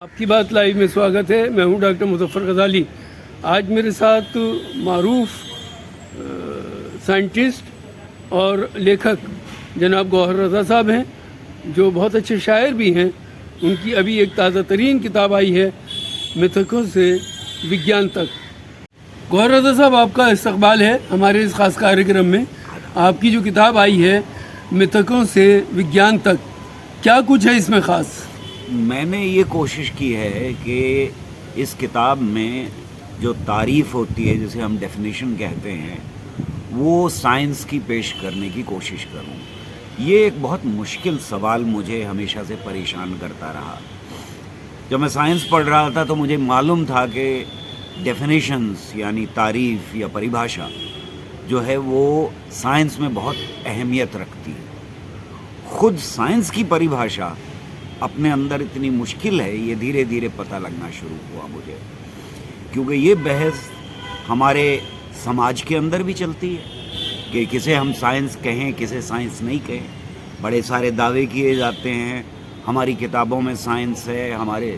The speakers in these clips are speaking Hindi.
आपकी बात लाइव में स्वागत है। मैं हूं डॉक्टर मुज़फ़्फ़र गज़ाली। आज मेरे साथ मारूफ साइंटिस्ट और लेखक जनाब गौहर रज़ा साहब हैं, जो बहुत अच्छे शायर भी हैं। उनकी अभी एक ताज़ा तरीन किताब आई है, मिथकों से विज्ञान तक। गौहर रज़ा साहब, आपका इस्तकबाल है हमारे इस ख़ास कार्यक्रम में। आपकी जो किताब आई है मिथकों से विज्ञान तक, क्या कुछ है इसमें ख़ास? मैंने ये कोशिश की है कि इस किताब में जो तारीफ़ होती है, जिसे हम डेफिनेशन कहते हैं, वो साइंस की पेश करने की कोशिश करूं। ये एक बहुत मुश्किल सवाल मुझे हमेशा से परेशान करता रहा। जब मैं साइंस पढ़ रहा था तो मुझे मालूम था कि डेफिनेशंस यानी तारीफ़ या परिभाषा जो है वो साइंस में बहुत अहमियत रखती है। ख़ुद साइंस की परिभाषा अपने अंदर इतनी मुश्किल है, ये धीरे धीरे पता लगना शुरू हुआ मुझे, क्योंकि ये बहस हमारे समाज के अंदर भी चलती है कि किसे हम साइंस कहें, किसे साइंस नहीं कहें। बड़े सारे दावे किए जाते हैं, हमारी किताबों में साइंस है, हमारे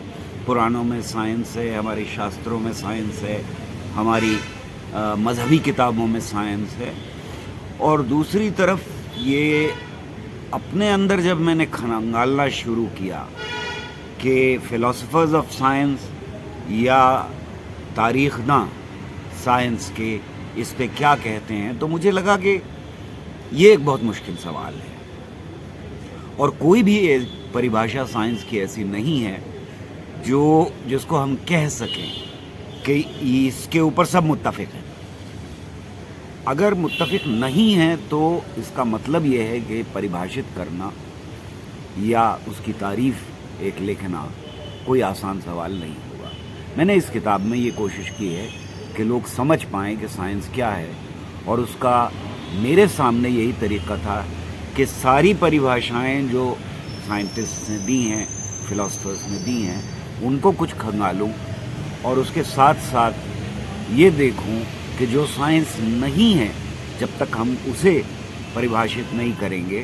पुराणों में साइंस है, हमारे शास्त्रों में साइंस है, हमारी मजहबी किताबों में साइंस है। और दूसरी तरफ ये अपने अंदर जब मैंने खंगालना शुरू किया कि फ़िलासफ़र्स ऑफ साइंस या तारीख़दां साइंस के इस पे क्या कहते हैं, तो मुझे लगा कि ये एक बहुत मुश्किल सवाल है और कोई भी परिभाषा साइंस की ऐसी नहीं है जिसको हम कह सकें कि इसके ऊपर सब मुत्तफ़िक़ हैं। अगर मुत्तफ़िक़ नहीं है तो इसका मतलब ये है कि परिभाषित करना या उसकी तारीफ़ एक लिखना कोई आसान सवाल नहीं होगा। मैंने इस किताब में ये कोशिश की है कि लोग समझ पाएँ कि साइंस क्या है, और उसका मेरे सामने यही तरीक़ा था कि सारी परिभाषाएं जो साइंटिस्ट ने दी हैं, फ़िलासफ़र्स ने दी हैं, उनको कुछ खंगालूं और उसके साथ साथ ये देखूं कि जो साइंस नहीं है, जब तक हम उसे परिभाषित नहीं करेंगे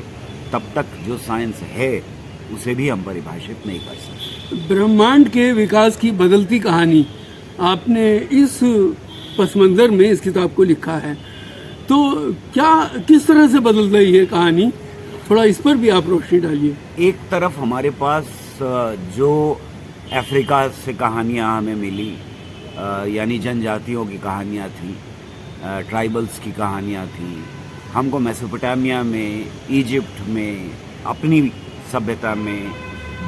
तब तक जो साइंस है उसे भी हम परिभाषित नहीं कर सकते। ब्रह्मांड के विकास की बदलती कहानी आपने इस पस मंज़र में इस किताब को लिखा है, तो क्या किस तरह से बदल रही है कहानी? थोड़ा इस पर भी आप रोशनी डालिए। एक तरफ हमारे पास जो अफ्रीका से कहानियाँ हमें मिली, यानी जनजातियों की कहानियाँ थी, ट्राइबल्स की कहानियाँ थी। हमको मेसोपोटामिया में, इजिप्ट में, अपनी सभ्यता में,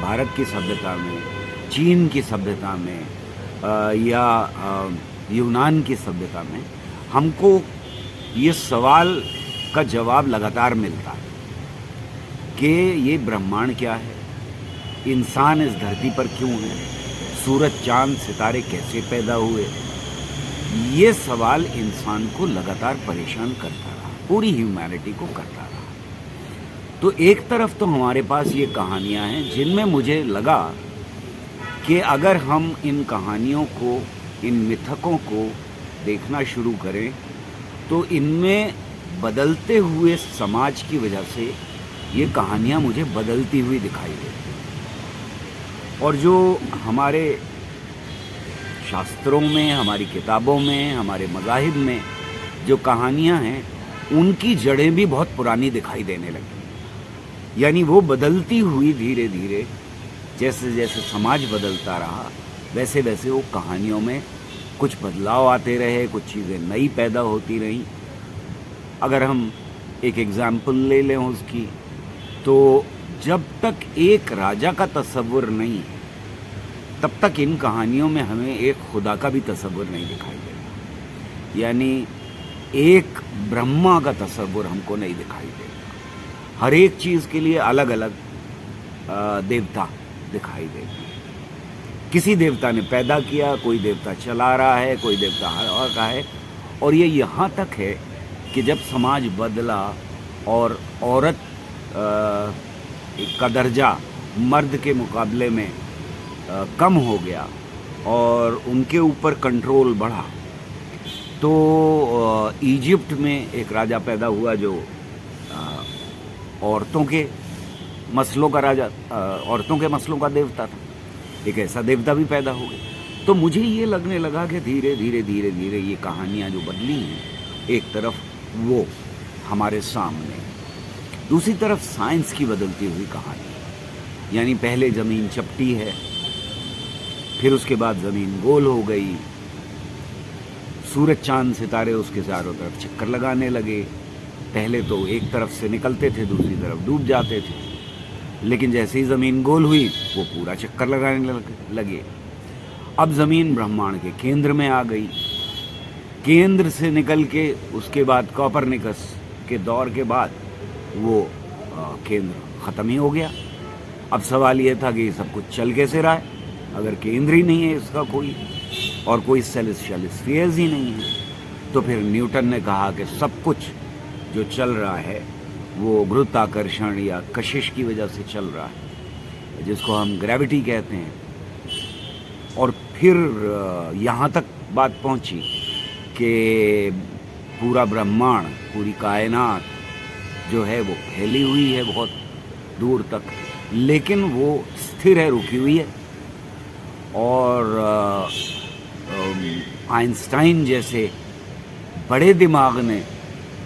भारत की सभ्यता में, चीन की सभ्यता में या यूनान की सभ्यता में हमको ये सवाल का जवाब लगातार मिलता है कि ये ब्रह्मांड क्या है, इंसान इस धरती पर क्यों है, सूरज चांद सितारे कैसे पैदा हुए। ये सवाल इंसान को लगातार परेशान करता रहा, पूरी ह्यूमैनिटी को करता रहा। तो एक तरफ तो हमारे पास ये कहानियाँ हैं जिनमें मुझे लगा कि अगर हम इन कहानियों को, इन मिथकों को देखना शुरू करें तो इनमें बदलते हुए समाज की वजह से ये कहानियाँ मुझे बदलती हुई दिखाई देती। और जो हमारे शास्त्रों में, हमारी किताबों में, हमारे मज़ाहिब में जो कहानियाँ हैं, उनकी जड़ें भी बहुत पुरानी दिखाई देने लगी। यानी वो बदलती हुई धीरे धीरे, जैसे जैसे समाज बदलता रहा वैसे वैसे वो कहानियों में कुछ बदलाव आते रहे, कुछ चीज़ें नई पैदा होती रहीं। अगर हम एक एग्ज़ाम्पल ले लें उसकी, तो जब तक एक राजा का तसव्वुर नहीं, तब तक इन कहानियों में हमें एक खुदा का भी तसव्वुर नहीं दिखाई देगा। यानी एक ब्रह्मा का तसव्वुर हमको नहीं दिखाई देगा। हर एक चीज़ के लिए अलग अलग देवता दिखाई देगा। किसी देवता ने पैदा किया, कोई देवता चला रहा है, कोई देवता हर का है। और ये यहाँ तक है कि जब समाज बदला और औरत का दर्जा मर्द के मुकाबले में कम हो गया और उनके ऊपर कंट्रोल बढ़ा, तो इजिप्ट में एक राजा पैदा हुआ जो औरतों के मसलों का राजा, औरतों के मसलों का देवता था। एक ऐसा देवता भी पैदा हो गया। तो मुझे ये लगने लगा कि धीरे धीरे धीरे धीरे ये कहानियाँ जो बदली हैं, एक तरफ वो हमारे सामने, दूसरी तरफ साइंस की बदलती हुई कहानी। यानी पहले ज़मीन चपटी है, फिर उसके बाद ज़मीन गोल हो गई, सूरज चांद सितारे उसके चारों तरफ चक्कर लगाने लगे। पहले तो एक तरफ से निकलते थे, दूसरी तरफ डूब जाते थे, लेकिन जैसे ही ज़मीन गोल हुई वो पूरा चक्कर लगाने लगे। अब ज़मीन ब्रह्मांड के केंद्र में आ गई। केंद्र से निकल के उसके बाद कोपरनिकस के दौर के बाद वो केंद्र ख़त्म ही हो गया। अब सवाल ये था कि ये सब कुछ चल कैसे रहा है, अगर केंद्र ही नहीं है इसका कोई, और कोई सेलेस्टियल स्फीयर्स ही नहीं है। तो फिर न्यूटन ने कहा कि सब कुछ जो चल रहा है वो गुरुत्वाकर्षण या कशिश की वजह से चल रहा है, जिसको हम ग्रेविटी कहते हैं। और फिर यहाँ तक बात पहुँची कि पूरा ब्रह्मांड, पूरी कायनात जो है वो फैली हुई है बहुत दूर तक, लेकिन वो स्थिर है, रुकी हुई है। और आइंस्टाइन जैसे बड़े दिमाग ने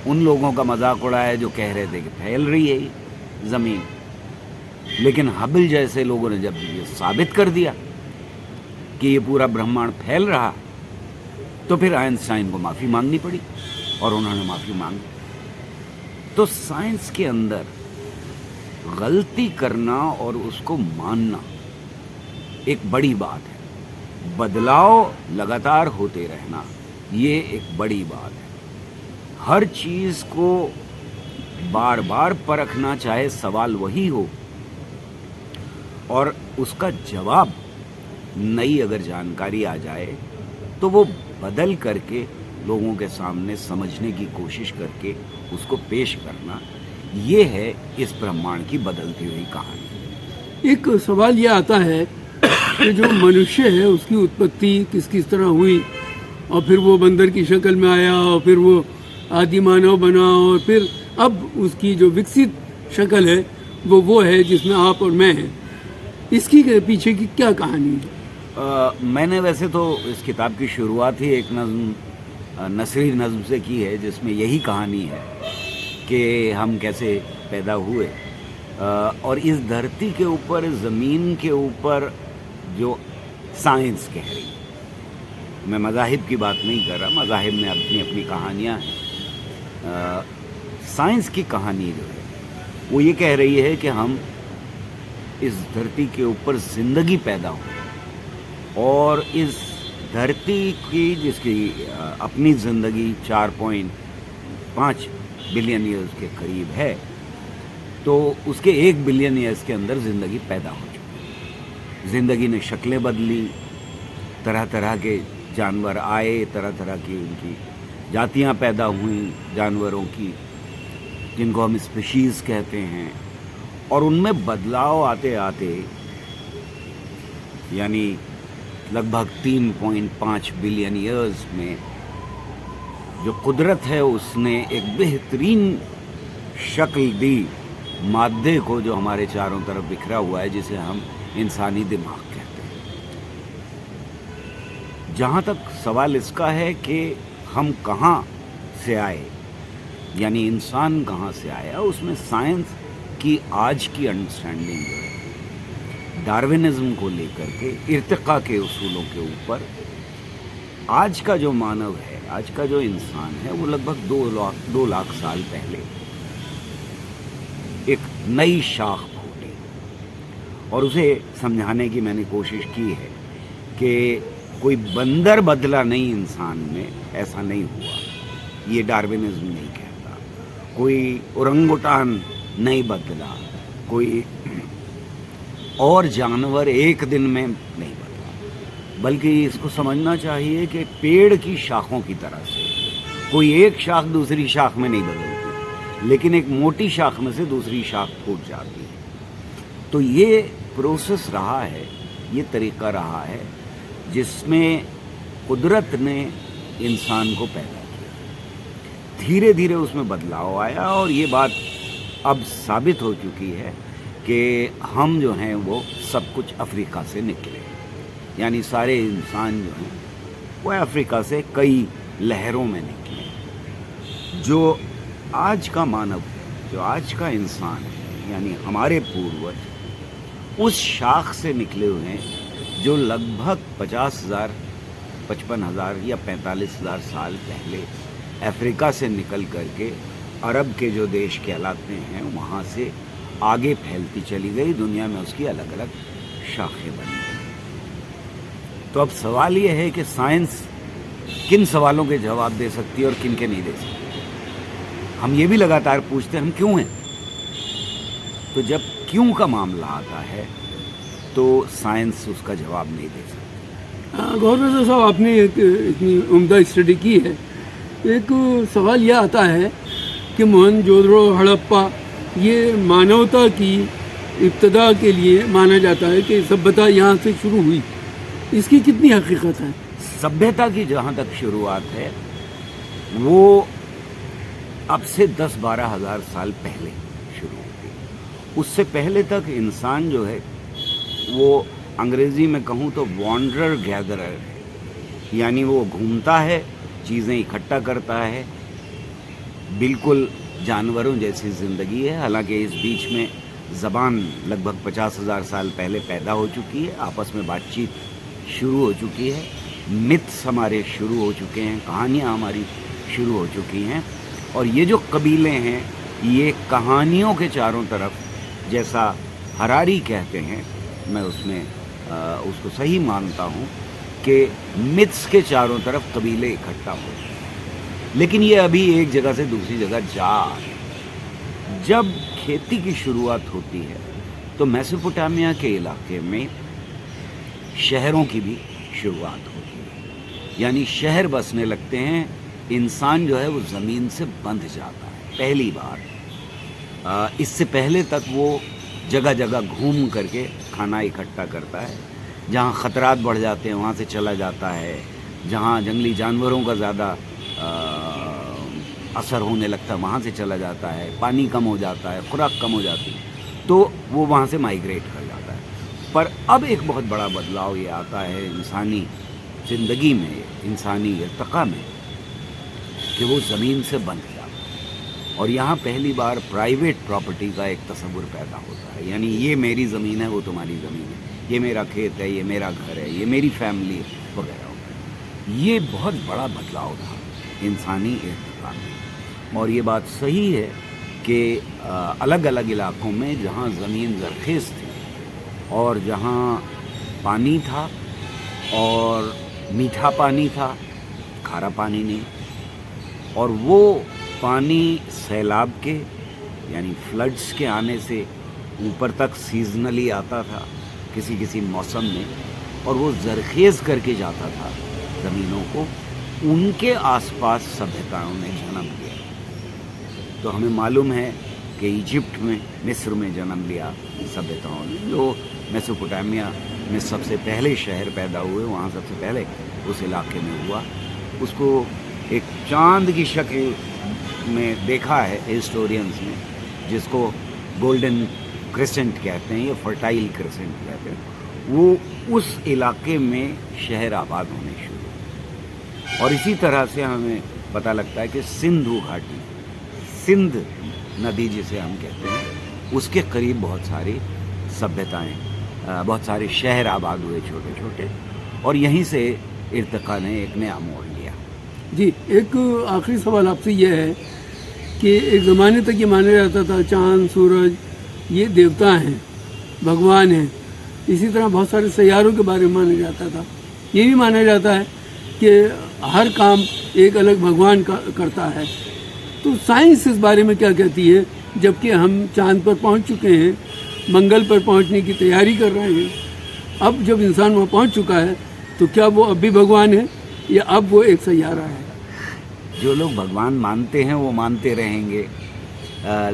उन लोगों का मजाक उड़ाया जो कह रहे थे कि फैल रही है ज़मीन, लेकिन हबल जैसे लोगों ने जब ये साबित कर दिया कि ये पूरा ब्रह्मांड फैल रहा, तो फिर आइंस्टाइन को माफ़ी मांगनी पड़ी, और उन्होंने माफ़ी मांगी। तो साइंस के अंदर गलती करना और उसको मानना एक बड़ी बात है। बदलाव लगातार होते रहना, ये एक बड़ी बात है। हर चीज़ को बार बार परखना, चाहे सवाल वही हो, और उसका जवाब नई अगर जानकारी आ जाए तो वो बदल करके लोगों के सामने समझने की कोशिश करके उसको पेश करना, ये है इस ब्रह्मांड की बदलती हुई कहानी। एक सवाल ये आता है कि जो मनुष्य है उसकी उत्पत्ति किस किस तरह हुई, और फिर वो बंदर की शक्ल में आया, और फिर वो आदि मानव बना, और फिर अब उसकी जो विकसित शक्ल है वो है जिसमें आप और मैं हैं। इसकी पीछे की क्या कहानी है? मैंने वैसे तो इस किताब की शुरुआत ही एक नज़्म, नसरी नज़्म से की है, जिसमें यही कहानी है कि हम कैसे पैदा हुए, और इस धरती के ऊपर, ज़मीन के ऊपर जो साइंस कह रही है। मैं मज़ाहिब की बात नहीं कर रहा, मज़ाहिब में अपनी अपनी कहानियाँ हैं। साइंस की कहानी जो है वो ये कह रही है कि हम इस धरती के ऊपर ज़िंदगी पैदा हो, और इस धरती की जिसकी अपनी ज़िंदगी 4.5 बिलियन ईयर्स के करीब है, तो उसके 1 बिलियन ईयर्स के अंदर ज़िंदगी पैदा हो चुकी है। ज़िंदगी ने शक्लें बदली, तरह तरह के जानवर आए, तरह तरह की उनकी जातियां पैदा हुई जानवरों की, जिनको हम स्पीशीज़ कहते हैं। और उनमें बदलाव आते आते यानी लगभग 3.5 बिलियन ईयर्स में जो कुदरत है उसने एक बेहतरीन शक्ल दी मादे को, जो हमारे चारों तरफ बिखरा हुआ है, जिसे हम इंसानी दिमाग कहते हैं। जहाँ तक सवाल इसका है कि हम कहाँ से आए, यानी इंसान कहाँ से आया, उसमें साइंस की आज की अंडरस्टैंडिंग जो है डार्विनिज्म को लेकर के, इर्तिका के उसूलों के ऊपर, आज का जो मानव है, आज का जो इंसान है, वो लगभग 2 लाख साल पहले एक नई शाख फूटी, और उसे समझाने की मैंने कोशिश की है कि कोई बंदर बदला नहीं इंसान में, ऐसा नहीं हुआ, ये डार्विनिज्म नहीं कहता। कोई ओरंगुटान नहीं बदला, कोई और जानवर एक दिन में नहीं बदला, बल्कि इसको समझना चाहिए कि पेड़ की शाखों की तरह से कोई एक शाख दूसरी शाख में नहीं बदलती, लेकिन एक मोटी शाख में से दूसरी शाख फूट जाती है। तो ये प्रोसेस रहा है, ये तरीका रहा है जिसमें कुदरत ने इंसान को पैदा किया। धीरे धीरे उसमें बदलाव आया, और ये बात अब साबित हो चुकी है कि हम जो हैं वो सब कुछ अफ्रीका से निकले। यानी सारे इंसान जो हैं वो अफ्रीका से कई लहरों में निकले। जो आज का मानव, जो आज का इंसान है, यानी हमारे पूर्वज उस शाख से निकले हुए हैं जो लगभग 50,000, 55,000 या 45,000 साल पहले अफ्रीका से निकल करके अरब के जो देश कहलाते हैं वहाँ से आगे फैलती चली गई, दुनिया में उसकी अलग अलग शाखें बनी गई। तो अब सवाल ये है कि साइंस किन सवालों के जवाब दे सकती है और किन के नहीं दे सकती। हम ये भी लगातार पूछते हैं हम क्यों हैं, तो जब क्यों का मामला आता है तो साइंस उसका जवाब नहीं दे सकती। गौहर रज़ा साहब, आपने एक इतनी उम्दा स्टडी की है, एक सवाल यह आता है कि मोहनजोदड़ो, हड़प्पा ये मानवता की इब्तदा के लिए माना जाता है कि सभ्यता यहाँ से शुरू हुई, इसकी कितनी हकीकत है? सभ्यता की जहाँ तक शुरुआत है वो अब से 10-12 हज़ार साल पहले शुरू हुई। उससे पहले तक इंसान जो है वो अंग्रेज़ी में कहूँ तो वॉन्डरर गैदरर है, यानी वो घूमता है, चीज़ें इकट्ठा करता है, बिल्कुल जानवरों जैसी ज़िंदगी है। हालांकि इस बीच में ज़बान लगभग 50,000 साल पहले पैदा हो चुकी है, आपस में बातचीत शुरू हो चुकी है, मिथ्स हमारे शुरू हो चुके हैं, कहानियाँ हमारी शुरू हो चुकी हैं। और ये जो कबीले हैं ये कहानियों के चारों तरफ, जैसा हरारी कहते हैं, मैं उसमें उसको सही मानता हूँ कि मिथ्स के चारों तरफ कबीले इकट्ठा हो। लेकिन ये अभी एक जगह से दूसरी जगह जा रहे हैं। जब खेती की शुरुआत होती है तो मेसोपोटामिया के इलाके में शहरों की भी शुरुआत होती है, यानी शहर बसने लगते हैं। इंसान जो है वो ज़मीन से बंध जाता है पहली बार। इससे पहले तक वो जगह जगह घूम करके खाना इकट्ठा करता है, जहाँ ख़तरात बढ़ जाते हैं वहाँ से चला जाता है, जहाँ जंगली जानवरों का ज़्यादा असर होने लगता है वहाँ से चला जाता है, पानी कम हो जाता है, खुराक कम हो जाती है तो वो वहाँ से माइग्रेट कर जाता है। पर अब एक बहुत बड़ा बदलाव ये आता है इंसानी ज़िंदगी में, इंसानी इर्तिक़ा में, कि वो ज़मीन से बंध जाता है और यहाँ पहली बार प्राइवेट प्रॉपर्टी का एक तस्वुर पैदा होता है। यानी ये मेरी ज़मीन है, वो तुम्हारी ज़मीन है, ये मेरा खेत है, ये मेरा घर है, ये मेरी फैमिली है, वगैरह। ये बहुत बड़ा बदलाव था इंसानी इर्तिक़ा में। और ये बात सही है कि अलग अलग इलाकों में जहाँ ज़मीन ज़रख़ेज़ थी और जहाँ पानी था और मीठा पानी था, खारा पानी नहीं, और वो पानी सैलाब के यानी फ्लड्स के आने से ऊपर तक सीजनली आता था किसी किसी मौसम में, और वो ज़रख़ेज़ करके जाता था ज़मीनों को। उनके आसपास सभ्यताओं ने जन्म लिया। तो हमें मालूम है कि इजिप्ट में, मिस्र में जन्म लिया सभ्यताओं ने, जो मेसोपोटामिया में सबसे पहले शहर पैदा हुए, वहाँ सबसे पहले उस इलाके में हुआ। उसको एक चांद की शक्ल में देखा है हिस्टोरियंस ने, जिसको गोल्डन क्रिसेंट कहते हैं या फर्टाइल क्रिसेंट कहते हैं। वो उस इलाके में शहर आबाद होने शुरू हुए। और इसी तरह से हमें पता लगता है कि सिंधु घाटी, सिंध नदी जिसे हम कहते हैं, उसके करीब बहुत सारी सभ्यताएं, बहुत सारे शहर आबाद हुए छोटे छोटे, और यहीं से इर्तिक़ा ने एक नया मोड़ लिया। जी, एक आखिरी सवाल आपसे यह है कि एक ज़माने तक ये माना जाता था चाँद, सूरज ये देवता हैं, भगवान हैं। इसी तरह बहुत सारे सैयारों के बारे में माना जाता था। ये भी माना जाता है कि हर काम एक अलग भगवान करता है। तो साइंस इस बारे में क्या कहती है, जबकि हम चाँद पर पहुंच चुके हैं, मंगल पर पहुंचने की तैयारी कर रहे हैं। अब जब इंसान वहाँ पहुंच चुका है तो क्या वो अब भी भगवान है या अब वो एक सैयारा है? जो लोग भगवान मानते हैं वो मानते रहेंगे,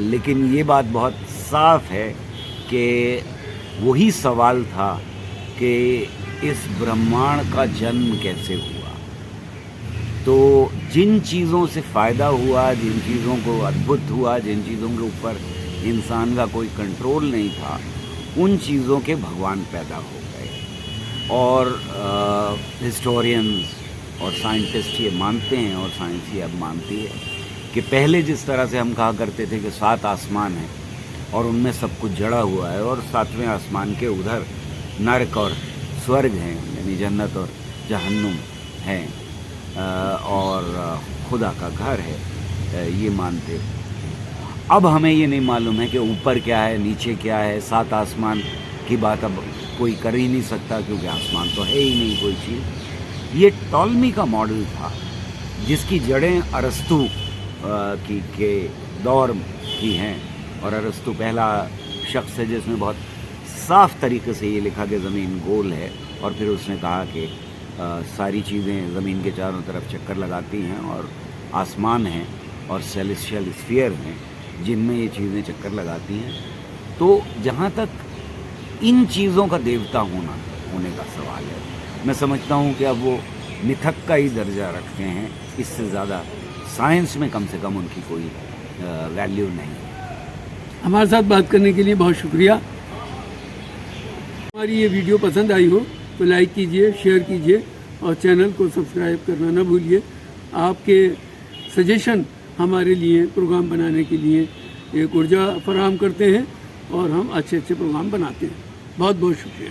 लेकिन ये बात बहुत साफ है कि वही सवाल था कि इस ब्रह्मांड का जन्म कैसे हुआ। तो जिन चीज़ों से फ़ायदा हुआ, जिन चीज़ों को अद्भुत हुआ, जिन चीज़ों के ऊपर इंसान का कोई कंट्रोल नहीं था, उन चीज़ों के भगवान पैदा हो गए। और हिस्टोरियंस और साइंटिस्ट ये मानते हैं, और साइंस ये अब मानती है कि पहले जिस तरह से हम कहा करते थे कि 7 आसमान हैं और उनमें सब कुछ जड़ा हुआ है, और 7वें आसमान के उधर नरक और स्वर्ग हैं, यानी जन्नत और जहन्नुम हैं, और खुदा का घर है, ये मानते। अब हमें ये नहीं मालूम है कि ऊपर क्या है, नीचे क्या है। 7 आसमान की बात अब कोई कर ही नहीं सकता, क्योंकि आसमान तो है ही नहीं कोई चीज़। ये टॉलमी का मॉडल था जिसकी जड़ें अरस्तु के दौर की हैं, और अरस्तु पहला शख्स है जिसने बहुत साफ तरीके से ये लिखा कि ज़मीन गोल है, और फिर उसने कहा कि सारी चीज़ें ज़मीन के चारों तरफ चक्कर लगाती हैं, और आसमान हैं और सेलेस्टियल स्फीयर हैं जिनमें ये चीज़ें चक्कर लगाती हैं। तो जहाँ तक इन चीज़ों का देवता होने का सवाल है, मैं समझता हूँ कि अब वो मिथक का ही दर्जा रखते हैं, इससे ज़्यादा साइंस में कम से कम उनकी कोई वैल्यू नहीं है। हमारे साथ बात करने के लिए बहुत शुक्रिया। हमारी ये वीडियो पसंद आई हो तो लाइक कीजिए, शेयर कीजिए और चैनल को सब्सक्राइब करना ना भूलिए। आपके सजेशन हमारे लिए प्रोग्राम बनाने के लिए एक ऊर्जा फराहम करते हैं, और हम अच्छे अच्छे प्रोग्राम बनाते हैं। बहुत बहुत शुक्रिया।